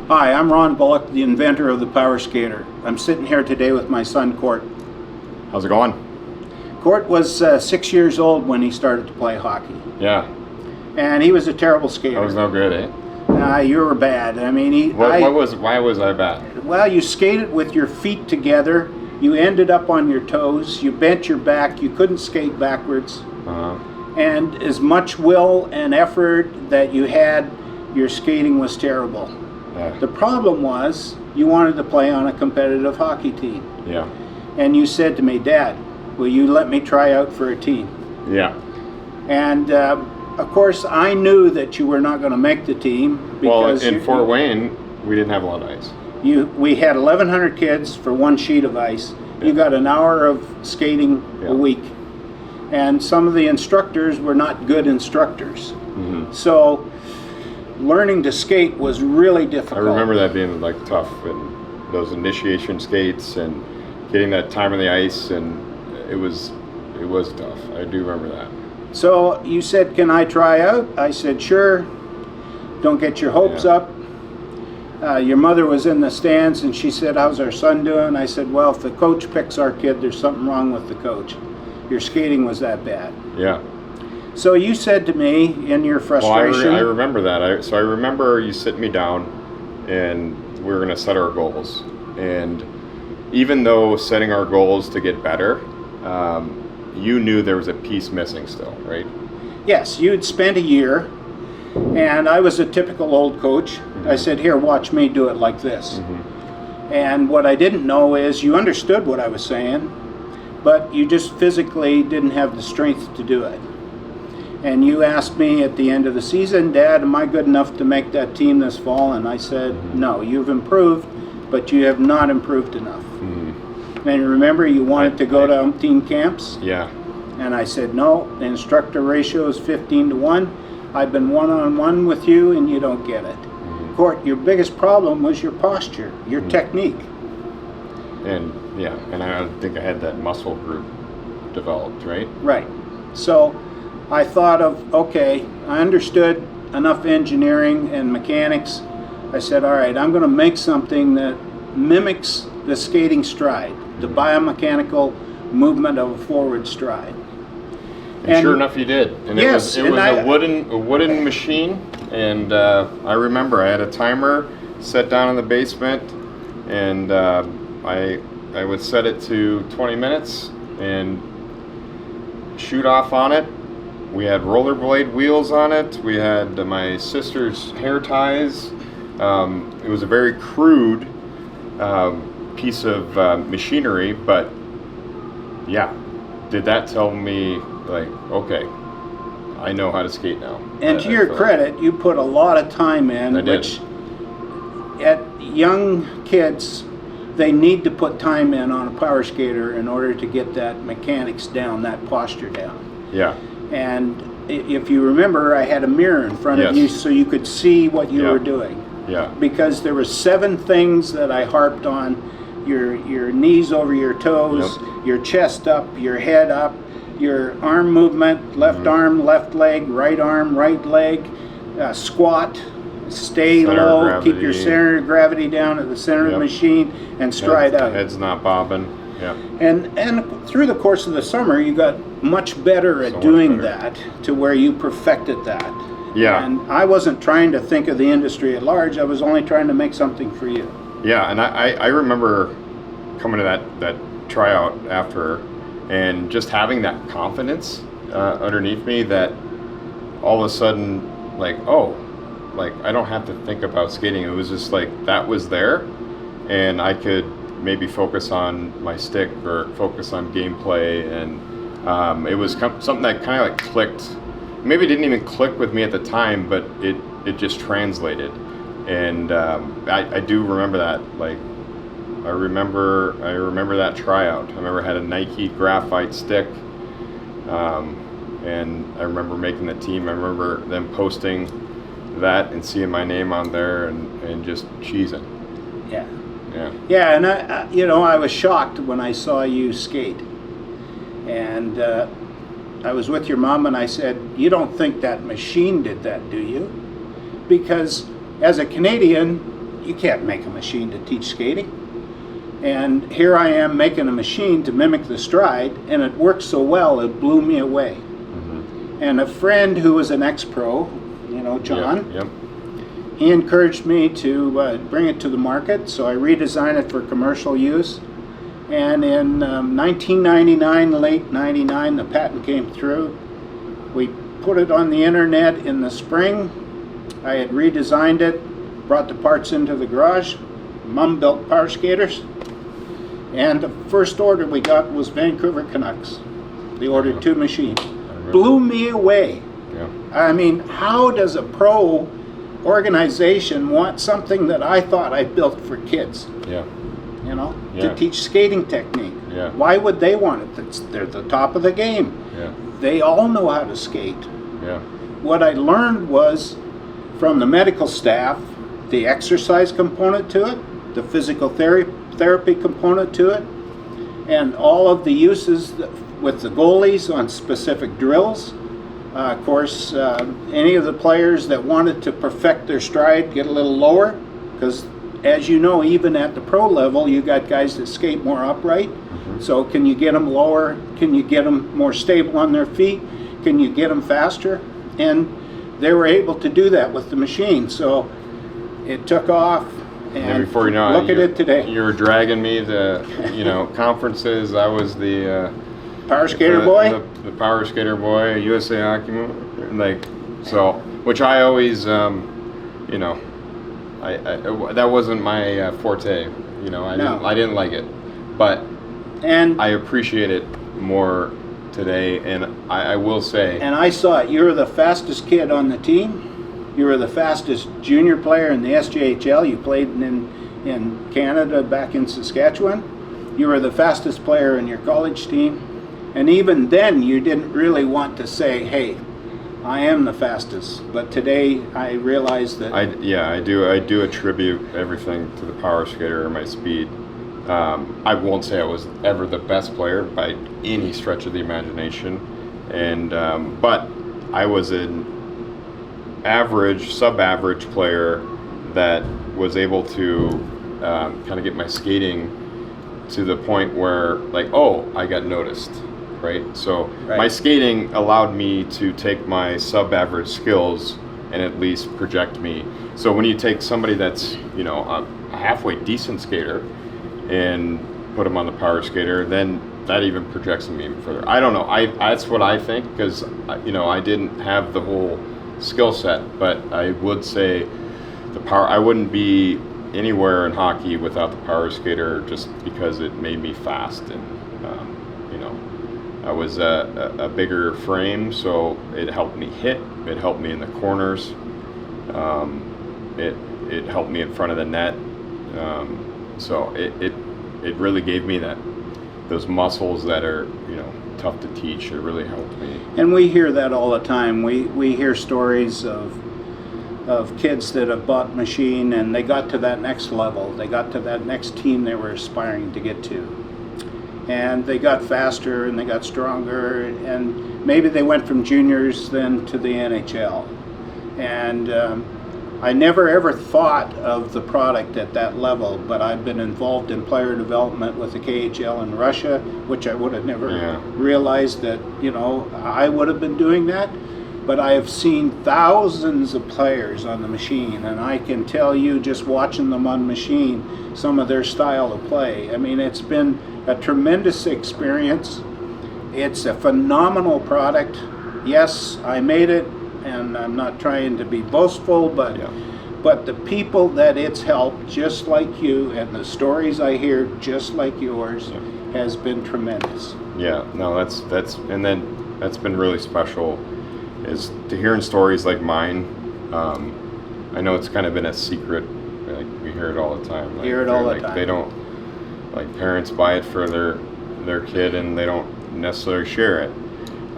Hi, I'm Ron Bulloch, the inventor of the PowerSkater. I'm sitting here today with my son, Cort. How's it going? Cort was 6 years old when he started to play hockey. Yeah. And he was a terrible skater. I was no good, eh? You were bad. I mean, why was I bad? Well, you skated with your feet together. You ended up on your toes. You bent your back. You couldn't skate backwards. And as much will and effort that you had, your skating was terrible. Yeah. The problem was you wanted to play on a competitive hockey team. Yeah. And you said to me, Dad, will you let me try out for a team? Yeah. And of course, I knew that you were not going to make the team. Because in Fort Wayne, we didn't have a lot of ice. We had 1,100 kids for one sheet of ice. Yeah. You got an hour of skating a week. And some of the instructors were not good instructors. Mm-hmm. So learning to skate was really difficult. I remember that being like tough, and those initiation skates and getting that time on the ice, and it was tough. I do remember that. So you said, can I try out? I said, sure. Don't get your hopes up. Your mother was in the stands and she said, how's our son doing? I said, well, if the coach picks our kid, there's something wrong with the coach. Your skating was that bad. Yeah. So you said to me in your frustration. Well, I remember that. I remember you sitting me down and we were going to set our goals. And even though setting our goals to get better, you knew there was a piece missing still, right? Yes, you'd spent a year, and I was a typical old coach. Mm-hmm. I said, here, watch me do it like this. Mm-hmm. And what I didn't know is you understood what I was saying, but you just physically didn't have the strength to do it. And you asked me at the end of the season, Dad, am I good enough to make that team this fall? And I said, no, you've improved, but you have not improved enough. Mm-hmm. And remember, you wanted to go to umpteen camps? Yeah. And I said, no, the instructor ratio is 15-1. I've been one-on-one with you, and you don't get it. Mm-hmm. Cort, your biggest problem was your posture, your technique. And I think I had that muscle group developed, right? Right. So I thought of, okay, I understood enough engineering and mechanics. I said, all right, I'm going to make something that mimics the skating stride, the biomechanical movement of a forward stride. And sure enough, you did. And yes, it was a wooden machine. And I remember I had a timer set down in the basement, and I would set it to 20 minutes and shoot off on it. We had rollerblade wheels on it. We had my sister's hair ties. It was a very crude piece of machinery, but yeah, did that tell me, like, okay, I know how to skate now? And to your credit, you put a lot of time in, which at young kids, they need to put time in on a power skater in order to get that mechanics down, that posture down. Yeah. And if you remember, I had a mirror in front of you so you could see what you were doing. Yeah. Because there were 7 things that I harped on: your knees over your toes, your chest up, your head up, your arm movement, left arm, left leg, right arm, right leg, squat, stay low, keep your center of gravity down at the center of the machine, and stride out. Head's not bobbing. Yeah. And through the course of the summer, you got much better at doing that, to where you perfected that. Yeah. And I wasn't trying to think of the industry at large. I was only trying to make something for you. Yeah, and I remember coming to that tryout after, and just having that confidence underneath me that all of a sudden, like, oh, like, I don't have to think about skating. It was just like, that was there, and I could maybe focus on my stick or focus on gameplay, and it was something that kind of like clicked. Maybe it didn't even click with me at the time, but it just translated. And I do remember that. Like, I remember that tryout. I remember I had a Nike graphite stick, and I remember making the team. I remember them posting that and seeing my name on there and just cheesing. Yeah. Yeah, and I was shocked when I saw you skate. And I was with your mom, and I said, you don't think that machine did that, do you? Because as a Canadian, you can't make a machine to teach skating. And here I am making a machine to mimic the stride, and it worked so well, it blew me away. And a friend who was an ex-pro, you know, John, Yep. he encouraged me to bring it to the market, so I redesigned it for commercial use. And in 1999, late 99, the patent came through. We put it on the internet in the spring. I had redesigned it, brought the parts into the garage. Mom built PowerSkaters. And the first order we got was Vancouver Canucks. They ordered 2 machines. Blew me away. Yeah. I mean, how does a pro organization want something that I thought I built for kids? Yeah. You know, Yeah. to teach skating technique. Yeah. Why would they want it? They're the top of the game. Yeah. They all know how to skate. Yeah. What I learned was from the medical staff, the exercise component to it, the physical therapy component to it, and all of the uses with the goalies on specific drills. Of course, any of the players that wanted to perfect their stride get a little lower, because as you know, even at the pro level, you got guys that skate more upright. So can you get them lower? Can you get them more stable on their feet? Can you get them faster? And they were able to do that with the machine. So it took off. And before you know look at it today. You were dragging me to, you know, conferences. I was the PowerSkater boy? the PowerSkater boy, USA Hockey Move, like, so, which I always, you know, I that wasn't my forte. You know, I didn't like it, but and I appreciate it more today. And I will say, and I saw it. You were the fastest kid on the team. You were the fastest junior player in the SJHL. You played in Canada back in Saskatchewan. You were the fastest player in your college team. And even then, you didn't really want to say, hey, I am the fastest. But today, I realize that... I do attribute everything to the PowerSkater or my speed. I won't say I was ever the best player by any stretch of the imagination. And but I was an average, sub-average player that was able to kind of get my skating to the point where, like, oh, I got noticed, right? So my skating allowed me to take my sub-average skills and at least project me. So when you take somebody that's, you know, a halfway decent skater and put them on the PowerSkater, then that even projects them even further. I don't know. That's what I think, because, you know, I didn't have the whole skill set, but I would say I wouldn't be anywhere in hockey without the PowerSkater, just because it made me fast. And you know, I was a bigger frame, so it helped me hit. It helped me in the corners. It helped me in front of the net. So it really gave me those muscles that are, you know, tough to teach. It really helped me. And we hear that all the time. We hear stories of kids that have bought machine and they got to that next level. They got to that next team they were aspiring to get to. And they got faster and they got stronger, and maybe they went from juniors then to the NHL. And I never ever thought of the product at that level, but I've been involved in player development with the KHL in Russia, which I would have never realized that, you know, I would have been doing that. But I have seen thousands of players on the machine, and I can tell you, just watching them on machine, some of their style of play. I mean, it's been a tremendous experience. It's a phenomenal product. Yes, I made it, and I'm not trying to be boastful, but the people that it's helped, just like you, and the stories I hear, just like yours, has been tremendous. Yeah, no, that's and then that's been really special, is to hearing stories like mine. I know it's kind of been a secret. Like, we hear it all the time. Like, hear it all the time. They don't, like, parents buy it for their kid and they don't necessarily share it.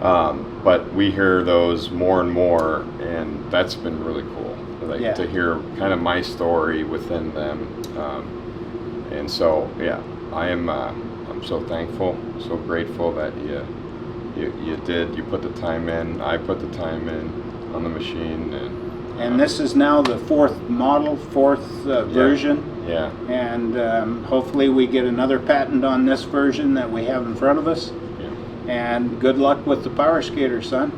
But we hear those more and more, and that's been really cool. Like, to hear kind of my story within them. And so, yeah, I'm so thankful, so grateful that you put the time in. I put the time in on the machine, and And this is now the fourth model, fourth version. Yeah. And hopefully we get another patent on this version that we have in front of us. Yeah. And good luck with the PowerSkater, son.